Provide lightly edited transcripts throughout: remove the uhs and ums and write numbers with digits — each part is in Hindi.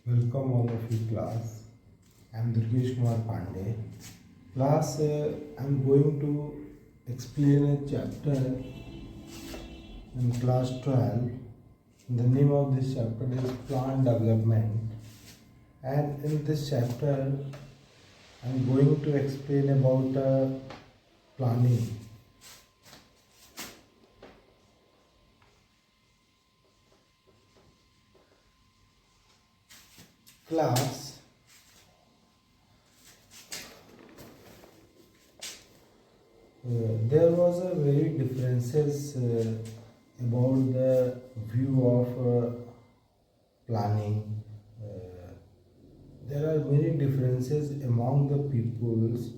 Welcome all of you class. I am Durgesh Kumar Pandey. Class, I am going to explain a chapter in class 12. The name of this chapter is Plant Development. And in this chapter, I am going to explain about planning. Class, there was a very differences about the view of planning. There are many differences among the peoples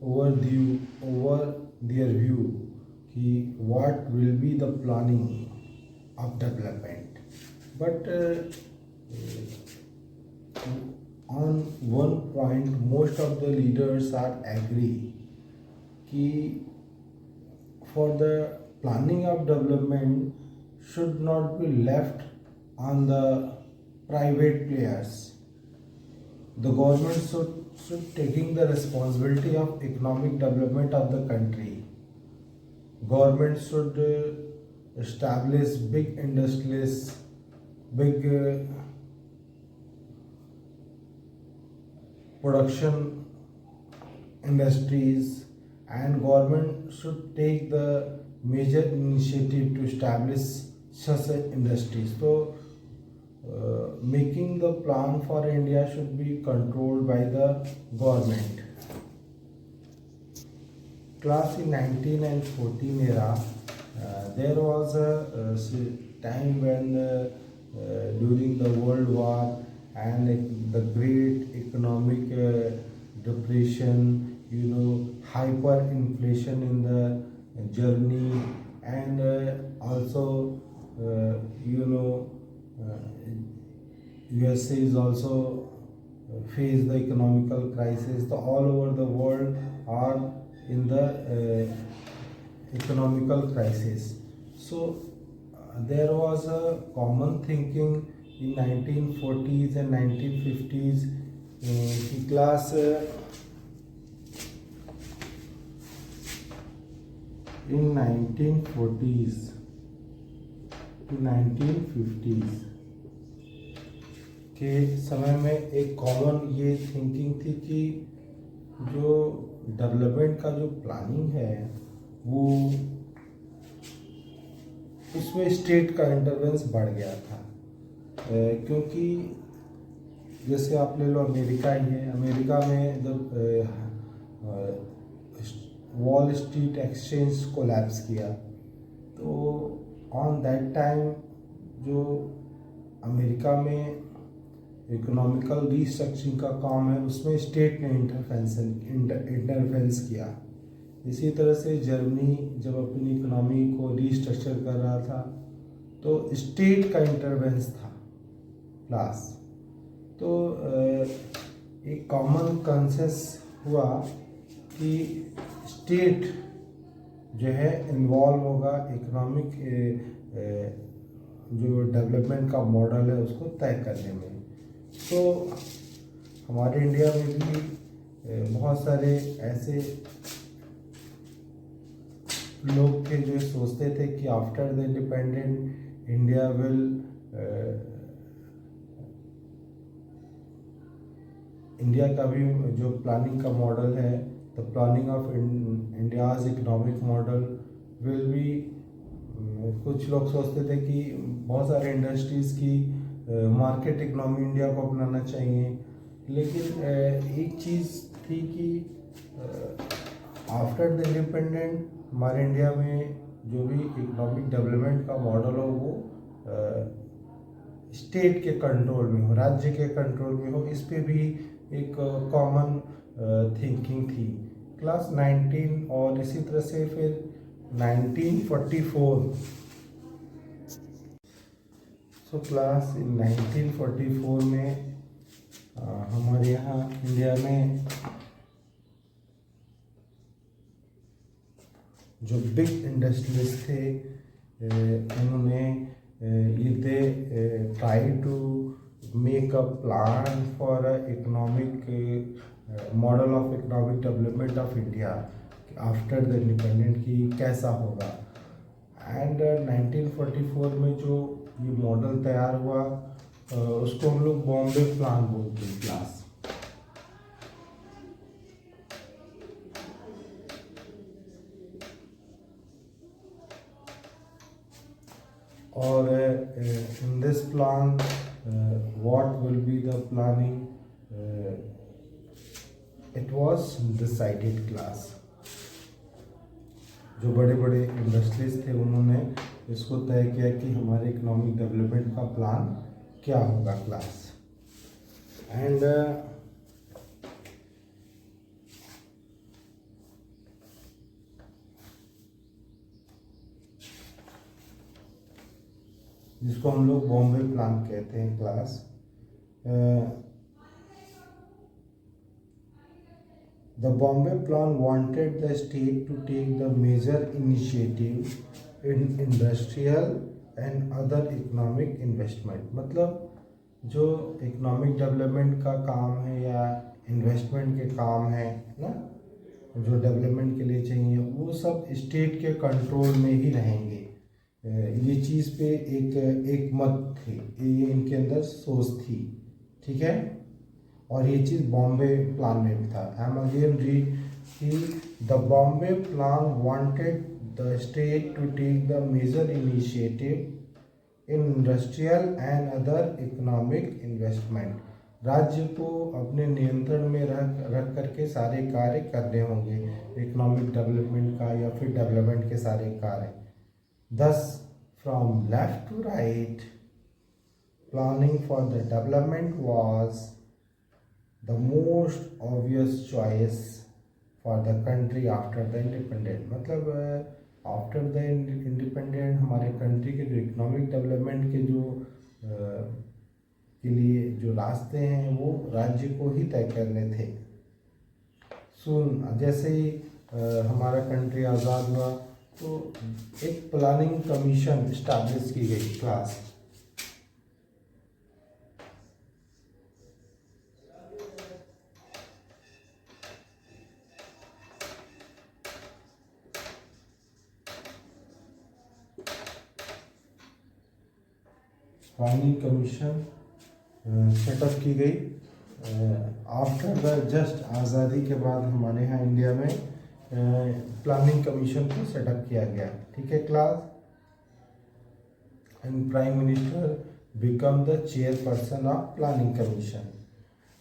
over their view कि what will be the planning of development. But on one point, most of the leaders are agree कि for the planning of development should not be left on the private players. The government should taking the responsibility of economic development of the country. Government should establish big industries, big production industries, and government should take the major initiative to establish such industries. So making the plan for India should be controlled by the government. Class in 19 and 14 era, there was a time when during the World War and the great economic depression, hyperinflation in the Germany, and also USA is also face the economical crisis. So all over the world are in the economical crisis. So there was a common thinking in 1940s and 1950s की class in 1940s to 1950s के समय में एक कॉमन ये थिंकिंग थी कि जो डेवलपमेंट का जो प्लानिंग है वो उसमें स्टेट का इंटरवेंस बढ़ गया था, क्योंकि जैसे आप ले लो अमेरिका ही है. अमेरिका में जब वॉल स्ट्रीट एक्सचेंज कोलैप्स किया तो ऑन दैट टाइम जो अमेरिका में इकोनॉमिकल रीस्ट्रक्चरिंग का काम है उसमें स्टेट ने इंटरफेंस किया. इसी तरह से जर्मनी जब अपनी इकोनॉमी को रीस्ट्रक्चर कर रहा था तो स्टेट का इंटरवेंस था क्लास. तो एक कॉमन कंसेंस हुआ कि स्टेट जो है इन्वॉल्व होगा इकोनॉमिक जो डेवलपमेंट का मॉडल है उसको तय करने में. तो हमारे इंडिया में भी बहुत सारे ऐसे लोग थे जो सोचते थे कि after the independent India will India का भी जो प्लानिंग का मॉडल है the planning of India's economic model will be. कुछ लोग सोचते थे कि बहुत सारे इंडस्ट्रीज़ की मार्केट इकोनॉमी इंडिया को अपनाना चाहिए. लेकिन एक चीज़ थी कि आफ्टर द इंडिपेंडेंट हमारे इंडिया में जो भी इकोनॉमिक डेवलपमेंट का मॉडल हो वो स्टेट के कंट्रोल में हो, राज्य के कंट्रोल में हो. इस पे भी एक कॉमन थिंकिंग थी क्लास 19. और इसी तरह से फिर 1944 सो क्लास इन 1944 में हमारे यहाँ इंडिया में जो बिग इंडस्ट्रियलिस्ट थे उन्होंने they try to make a plan for a economic model of economic development of India after the independent की कैसा होगा। एंड 1944 में जो ये मॉडल तैयार हुआ उसको हम लोग बॉम्बे प्लान बोलते हैं क्लास। और in this plan what will be the planning, it was decided class. जो बड़े बड़े इंडस्ट्रीज थे उन्होंने इसको तय किया कि हमारे इकोनॉमिक डेवलपमेंट का प्लान क्या होगा क्लास। एंड जिसको हम लोग बॉम्बे प्लान कहते हैं class. The Bombay Plan wanted the state to take the major initiative in industrial and other economic investment। मतलब जो इकोनॉमिक डेवलपमेंट का काम है या इन्वेस्टमेंट के काम है ना, जो डेवलपमेंट के लिए चाहिए वो सब स्टेट के कंट्रोल में ही रहेंगे। ये चीज़ पे एक मत थे, ये इनके अंदर सोच थी, ठीक है। और ये चीज़ बॉम्बे प्लान में भी था। आई एम अगेन रीड कि the Bombay plan wanted the state to take the major initiative in industrial and other economic investment. राज्य को अपने नियंत्रण में रख करके सारे कार्य करने होंगे इकोनॉमिक डेवलपमेंट का या फिर डेवलपमेंट के सारे कार्य। Thus, from left to right, planning for the development was the most obvious choice for the country after the independence। मतलब आफ्टर द इंडिपेंडेंट हमारे कंट्री के जो इकोनॉमिक डेवलपमेंट के जो के लिए जो रास्ते हैं वो राज्य को ही तय करने थे। सुन जैसे ही हमारा कंट्री आज़ाद हुआ तो एक प्लानिंग कमीशन स्टैब्लिश की गई क्लास। प्लानिंग कमीशन सेटअप की गई आफ्टर द जस्ट आज़ादी के बाद हमारे यहाँ इंडिया में प्लानिंग कमीशन को सेटअप किया गया, ठीक है class. And prime minister become the chairperson of planning commission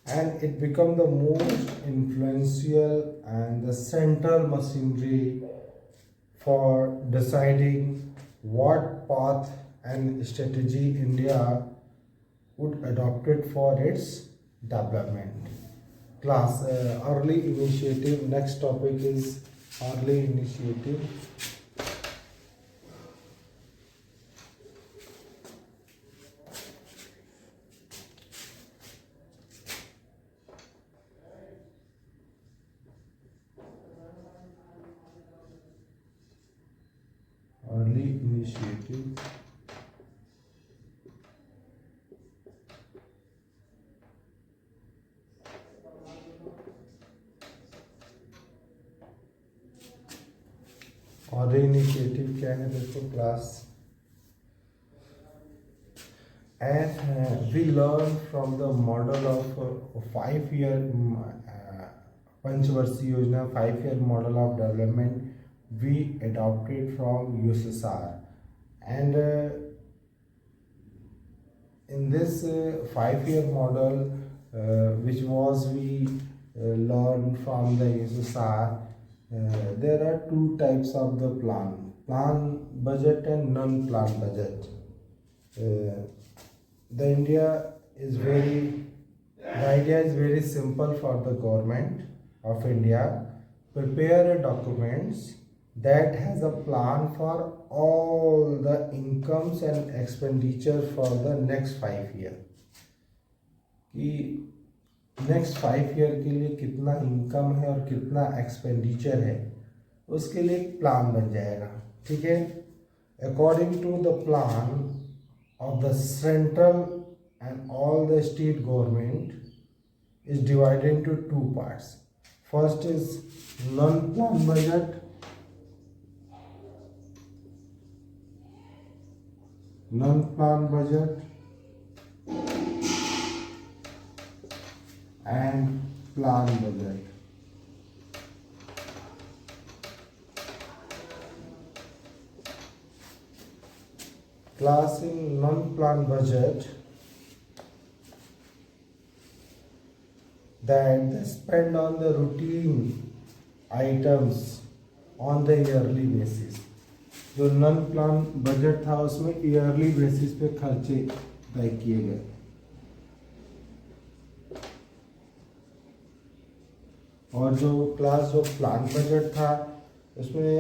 and it become the most influential and the central machinery for deciding what path and strategy India would adopt it for its development। Class early initiative, next topic is early initiative। early initiative और इनिशिएटिव क्या है देखो class. And we learn from the model of 5 year पंचवर्षीय योजना 5 year model of development we adopted from USSR। and in this 5 year model which was we learned from the USSR, there are 2 types of the plan budget and non-plan budget। the idea is very simple for the government of India prepare documents that has a plan for all the incomes and expenditure for the next 5 year। कि नेक्स्ट 5 ईयर के लिए कितना इनकम है और कितना एक्सपेंडिचर है उसके लिए एक प्लान बन जाएगा, ठीक है। According to the plan of the central and all the state government is divided into two parts. First is non-plan budget, and plan budget. Class in non-plan budget, that they spend on the routine items on the yearly basis. जो नॉन प्लान बजट था उसमें ईयरली बेसिस पे खर्चे तय किए गए। और जो प्लान बजट था उसमें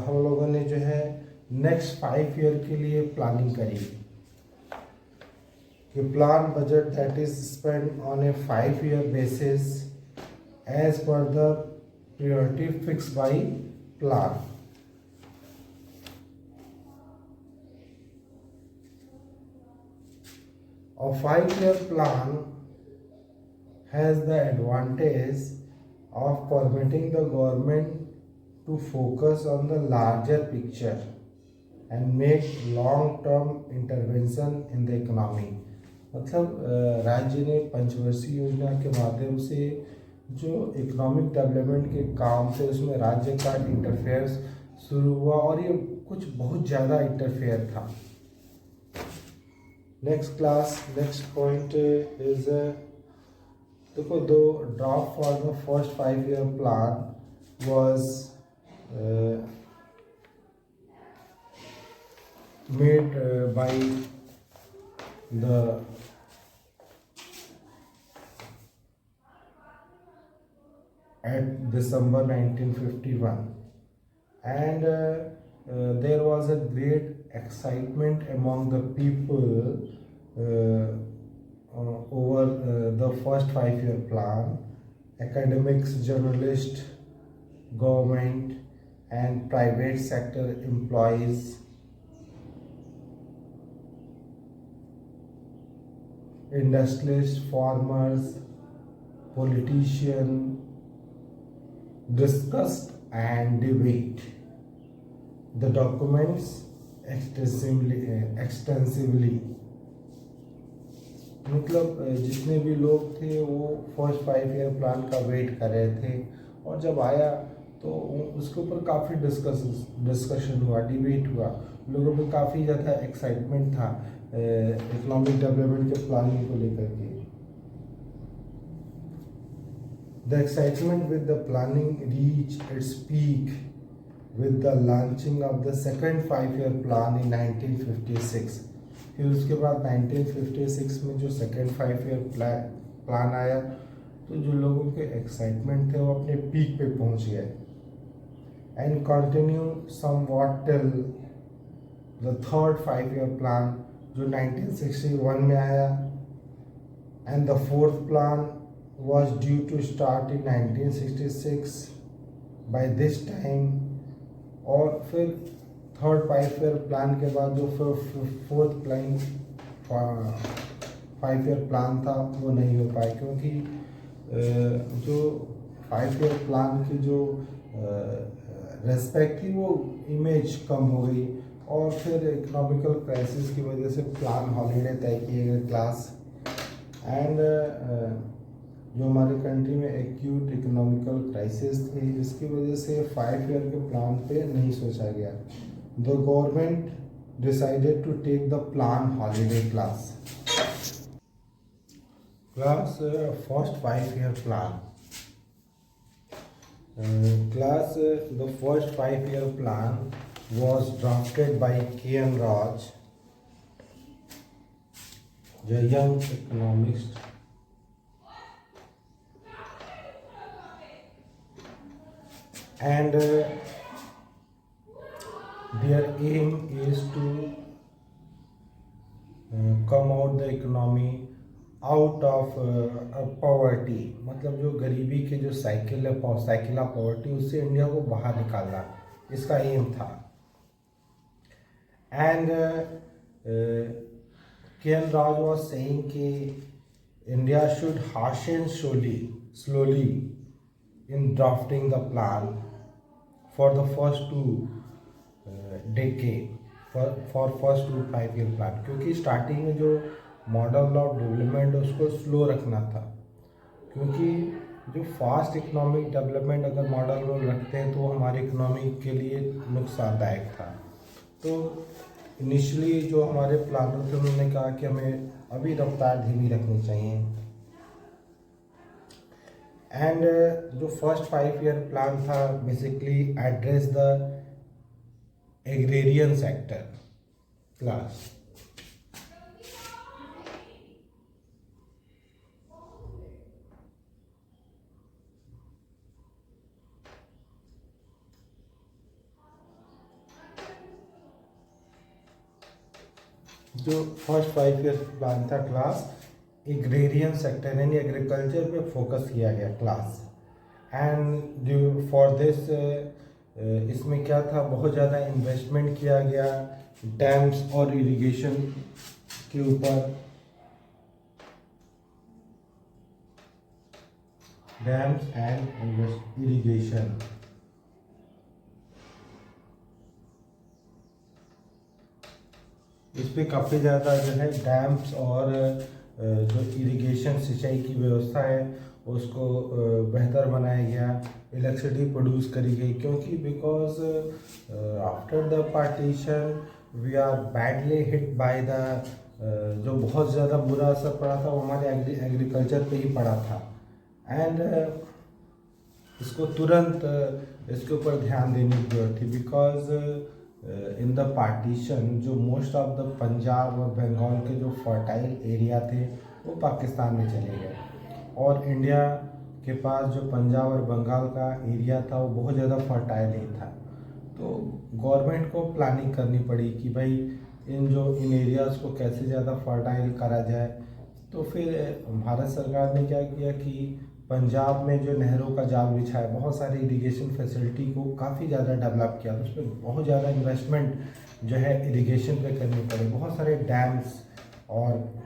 हम लोगों ने जो है नेक्स्ट 5 ईयर के लिए प्लानिंग करी कि plan budget that is spend on a 5 year basis as per the priority fix by plan. A 5-year plan has the advantage of permitting the government to focus on the larger picture and make long-term intervention in the economy। मतलब राज्य ने पंचवर्षीय योजना के माध्यम से जो इकोनॉमिक डेवलपमेंट के काम थे उसमें राज्य का इंटरफेयर शुरू हुआ और ये कुछ बहुत ज़्यादा इंटरफेयर था। नेक्स्ट पॉइंट इज देखो दो draft for the first 5 year plan was made by the at December 1951, and there was a great excitement among the people over the first 5-year plan. Academics, journalists, government and private sector employees, industrialists, farmers, politicians discussed and debate the documents extensively। मतलब जितने भी लोग थे वो फर्स्ट 5 ईयर प्लान का वेट कर रहे थे और जब आया तो उसके ऊपर काफ़ी डिस्कशन हुआ, डिबेट हुआ, लोगों में काफ़ी ज़्यादा एक्साइटमेंट था इकोनॉमिक डेवलपमेंट के प्लानिंग को लेकर के। The excitement with the planning reach its peak with the launching of the second 5-year plan in 1956। फिर उसके बाद 1956 में जो सेकेंड 5-year प्लान आया तो जो लोगों के एक्साइटमेंट थे वो अपने पीक पे पहुंच गए and continue somewhat till the third 5-year plan जो 1961 में आया and the fourth plan was due to start in 1966 by this time। और फिर थर्ड 5-year प्लान के बाद जो फोर्थ 5-year प्लान था वो नहीं हो पाया क्योंकि जो 5-year प्लान की जो रेस्पेक्ट थी वो इमेज कम हो गई और फिर इकोनॉमिकल क्राइसिस की वजह से प्लान हॉलीडे तय किए गए क्लास एंड जो हमारे कंट्री में एक्यूट इकोनॉमिकल क्राइसिस थी इसकी वजह से 5 ईयर के प्लान पे नहीं सोचा गया। The government decided to take the plan holiday class first 5 year plan the first 5 year plan was drafted by K.N. Raj, the young economist, and their aim is to come out the economy out of poverty। मतलब जो गरीबी के जो साइकिल ऑफ पॉवर्टी उससे इंडिया को बाहर निकालना इसका एम था। And KN Raj was saying कि India should hasten slowly in drafting the plan for the first two decade for first 5 year plan, क्योंकि स्टार्टिंग में जो मॉडल ऑफ डेवलपमेंट उसको स्लो रखना था, क्योंकि जो फास्ट इकोनॉमिक डेवलपमेंट अगर मॉडल में रखते हैं तो हमारे इकोनॉमी के लिए नुकसानदायक था। तो इनिशियली जो हमारे प्लानर थे उन्होंने कहा कि हमें अभी रफ्तार धीमी रखनी चाहिए। एंड जो फर्स्ट 5 ईयर प्लान था basically address the agrarian sector class. जो फर्स्ट 5 ईयर प्लान था क्लास एग्रेरियन सेक्टर यानी एग्रीकल्चर पे फोकस किया गया क्लास। एंड फॉर दिस इसमें क्या था, बहुत ज़्यादा इन्वेस्टमेंट किया गया डैम्स और इरिगेशन के ऊपर, डैम्स एंड इरिगेशन। इस पर काफ़ी ज़्यादा जो है डैम्स और जो इरिगेशन सिंचाई की व्यवस्था है उसको बेहतर बनाया गया, इलेक्ट्रिसिटी प्रोड्यूस करी गई, क्योंकि because after the partition we are badly hit by the जो बहुत ज़्यादा बुरा असर पड़ा था वो हमारे एग्रीकल्चर पे ही पड़ा था। एंड इसको तुरंत इसके ऊपर ध्यान देने की जरूरत थी, बिकॉज इन द पार्टीशन जो मोस्ट ऑफ द पंजाब और बंगाल के जो फर्टाइल एरिया थे वो पाकिस्तान में चले गए, और इंडिया के पास जो पंजाब और बंगाल का एरिया था वो बहुत ज़्यादा फर्टाइल नहीं था। तो गवर्नमेंट को प्लानिंग करनी पड़ी कि भाई इन एरियाज़ को कैसे ज़्यादा फर्टाइल करा जाए। तो फिर भारत सरकार ने क्या किया कि पंजाब में जो नहरों का जाल बिछाया, बहुत सारी इरिगेशन फैसिलिटी को काफ़ी ज़्यादा डेवलप किया, तो उसमें बहुत ज़्यादा इन्वेस्टमेंट जो है इरिगेशन पे करनी पड़ी, बहुत सारे डैम्स और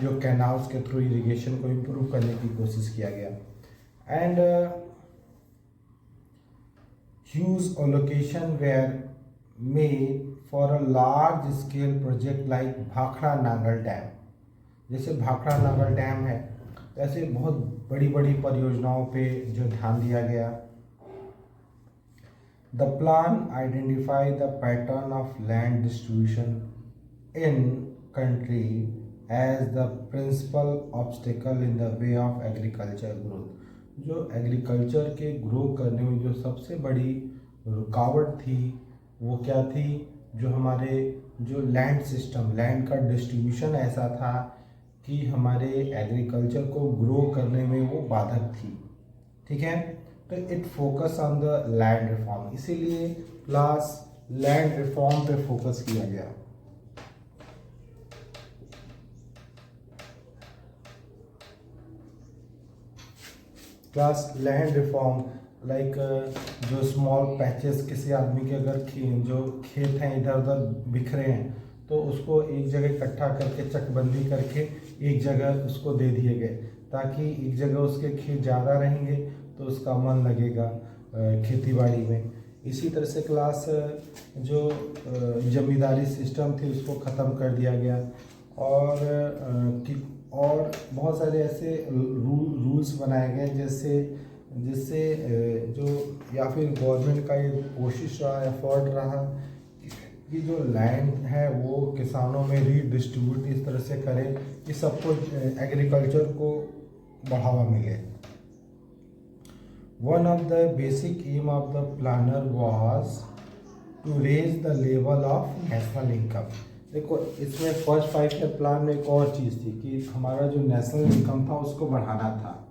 जो कैनाल्स के थ्रू इरिगेशन को इम्प्रूव करने की कोशिश किया गया। And huge allocation were made for a large scale project like Bhakra Nangal dam. जैसे भाखड़ा नांगल डैम है, ऐसे बहुत बड़ी बड़ी परियोजनाओं पे जो ध्यान दिया गया। The plan identify the pattern of land distribution in country as the principal obstacle in the way of agriculture growth. जो एग्रीकल्चर के ग्रो करने में जो सबसे बड़ी रुकावट थी वो क्या थी, जो हमारे जो लैंड सिस्टम, लैंड का डिस्ट्रीब्यूशन ऐसा था कि हमारे एग्रीकल्चर को ग्रो करने में वो बाधक थी। ठीक है, तो it focus on the land reform, इसीलिए क्लास लैंड रिफॉर्म पे फोकस किया गया। क्लास लैंड रिफॉर्म लाइक जो स्मॉल पैचेस, किसी आदमी के अगर जो खेत हैं इधर उधर बिखरे हैं तो उसको एक जगह इकट्ठा करके चकबंदी करके एक जगह उसको दे दिए गए, ताकि एक जगह उसके खेत ज़्यादा रहेंगे तो उसका मन लगेगा खेतीबाड़ी में। इसी तरह से क्लास जो जमींदारी सिस्टम थी उसको ख़त्म कर दिया गया, और बहुत सारे ऐसे रूल्स बनाए गए जिससे जो या फिर गवर्नमेंट का ये कोशिश रहा, एफर्ट रहा कि जो लैंड है वो किसानों में रीडिस्ट्रीब्यूट इस तरह से करें कि सबको एग्रीकल्चर को बढ़ावा मिले। One of the basic aim of the planner was to raise the level of national income. देखो इसमें फर्स्ट 5 ईयर प्लान में एक और चीज़ थी कि हमारा जो नेशनल इनकम था उसको बढ़ाना था।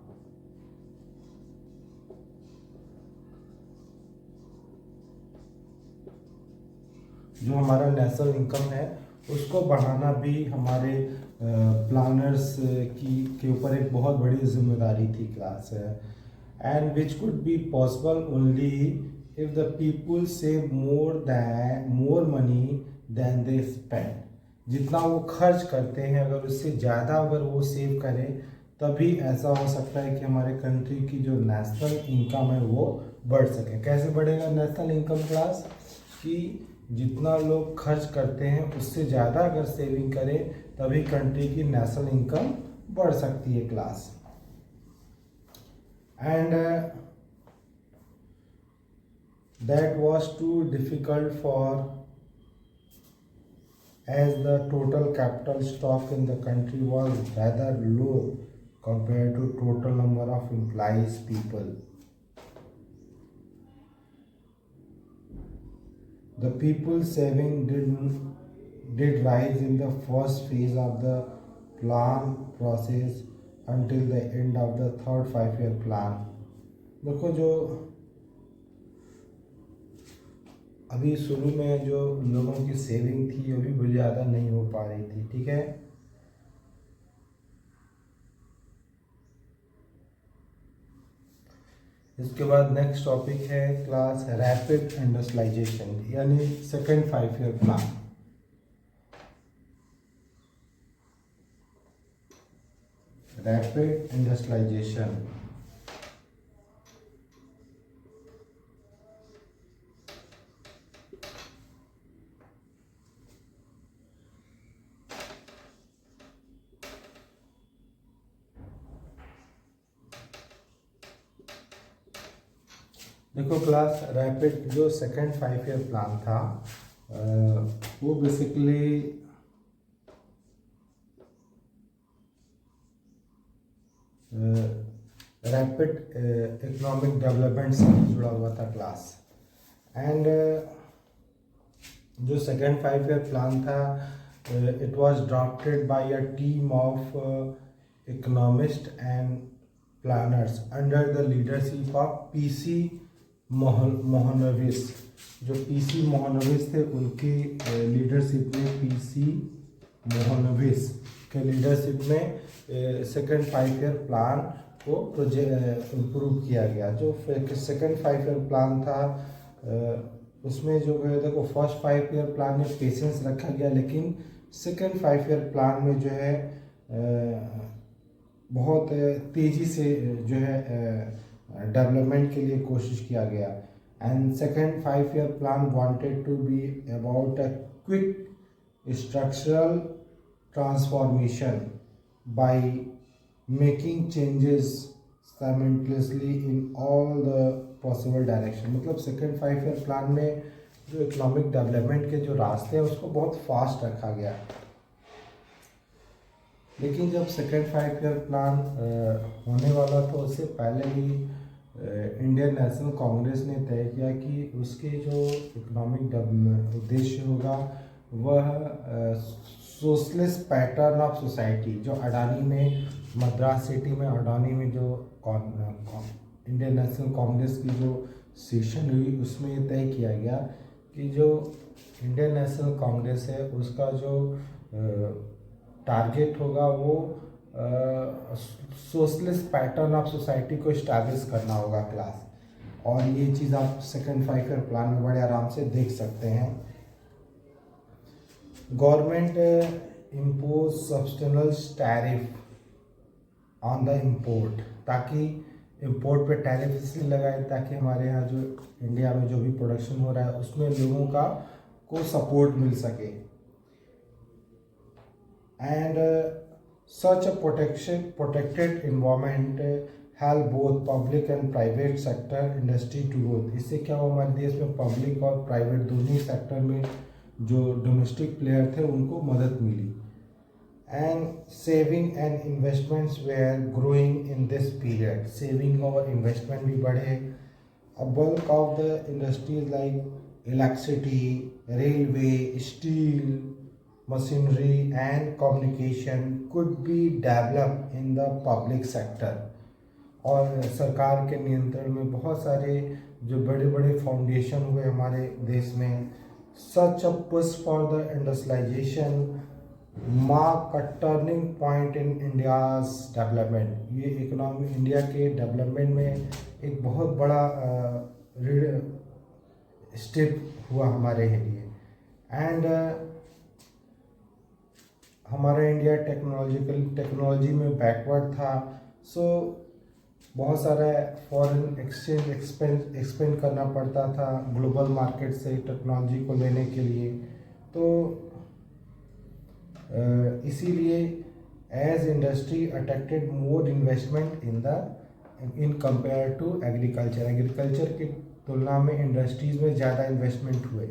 जो हमारा नेशनल इनकम है उसको बढ़ाना भी हमारे प्लानर्स के ऊपर एक बहुत बड़ी जिम्मेदारी थी क्लास है। And which could be possible only if the people save more money then they spend. जितना वो खर्च करते हैं अगर उससे ज़्यादा अगर वो सेव करें तभी ऐसा हो सकता है कि हमारे कंट्री की जो नेशनल इनकम है वो बढ़ सके। कैसे बढ़ेगा नेशनल इनकम क्लास? कि जितना लोग खर्च करते हैं उससे ज़्यादा अगर सेविंग करें तभी कंट्री की नेशनल इनकम बढ़ सकती है class. And that was too difficult for as the total capital stock in the country was rather low compared to total number of employees people. The people saving did rise in the first phase of the plan process until the end of the third 5-year plan. देखो जो अभी शुरू में जो लोगों की सेविंग थी वो भी ज़्यादा नहीं हो पा रही थी, ठीक है। इसके बाद नेक्स्ट टॉपिक है क्लास रैपिड इंडस्ट्रियलाइजेशन यानी second 5-year plan. Rapid industrialisation देखो क्लास रैपिड जो सेकेंड 5-year प्लान था वो बेसिकली रैपिड इकोनॉमिक डेवलपमेंट से जुड़ा हुआ था क्लास। एंड जो सेकेंड 5-year प्लान था it was drafted by a team of economist and planners under the leadership of PC मोहनविस। जो पीसी मोहनविस थे उनकी लीडरशिप में पीसी मोहनविस के लीडरशिप में सेकेंड 5-year प्लान को इम्प्रूव किया गया। जो सेकेंड 5-year प्लान था उसमें जो है देखो फर्स्ट 5-year प्लान में पेशेंस रखा गया, लेकिन सेकेंड 5-year प्लान में जो है बहुत तेज़ी से जो है डेवलपमेंट के लिए कोशिश किया गया। And second 5-year plan wanted to be about a quick structural transformation by making changes simultaneously in all the possible direction. मतलब सेकेंड 5-year प्लान में जो इकोनॉमिक डेवलपमेंट के जो रास्ते हैं उसको बहुत फास्ट रखा गया। लेकिन जब सेकेंड 5-year प्लान होने वाला तो उससे पहले ही इंडियन नेशनल कांग्रेस ने तय किया कि उसके जो इकोनॉमिक उद्देश्य होगा वह सोशलिस्ट पैटर्न ऑफ सोसाइटी। जो अडानी में मद्रास सिटी में अडानी में जो इंडियन नेशनल कांग्रेस की जो सेशन हुई उसमें ये तय किया गया कि जो इंडियन नेशनल कांग्रेस है उसका जो टारगेट होगा वो सोशलिस्ट पैटर्न ऑफ सोसाइटी को इस्टेब्लिश करना होगा क्लास। और ये चीज़ आप सेकेंड 5-year प्लान में बड़े आराम से देख सकते हैं। Government impose substantial tariff on the import, ताकि इम्पोर्ट पे टैरिफ इसलिए लगाए ताकि हमारे यहाँ जो इंडिया में जो भी प्रोडक्शन हो रहा है उसमें लोगों को सपोर्ट मिल सके। And such a protected environment help both public and private sector industry to growth। इससे क्या हुआ हमारे देश में पब्लिक और प्राइवेट दोनों ही सेक्टर में जो डोमेस्टिक प्लेयर थे उनको मदद मिली। And saving and investments were growing in this period, saving और इन्वेस्टमेंट भी बढ़े। A bulk of the industries like electricity, railway, steel, machinery and communication could be developed in the public sector। और सरकार के नियंत्रण में बहुत सारे जो बड़े बड़े फाउंडेशन हुए हमारे देश में। Such a push for the industrialization mark a turning point in India's development. ये इकोनॉमी इंडिया के डेवलपमेंट में एक बहुत बड़ा स्टेप हुआ हमारे लिए। एंड हमारा इंडिया टेक्नोलॉजी में बैकवर्ड था। सो बहुत सारा फॉरेन एक्सचेंज एक्सपेंड करना पड़ता था ग्लोबल मार्केट से टेक्नोलॉजी को लेने के लिए। तो इसीलिए as industry attracted more investment in compare to agriculture की तुलना में इंडस्ट्रीज़ में ज़्यादा इन्वेस्टमेंट हुए।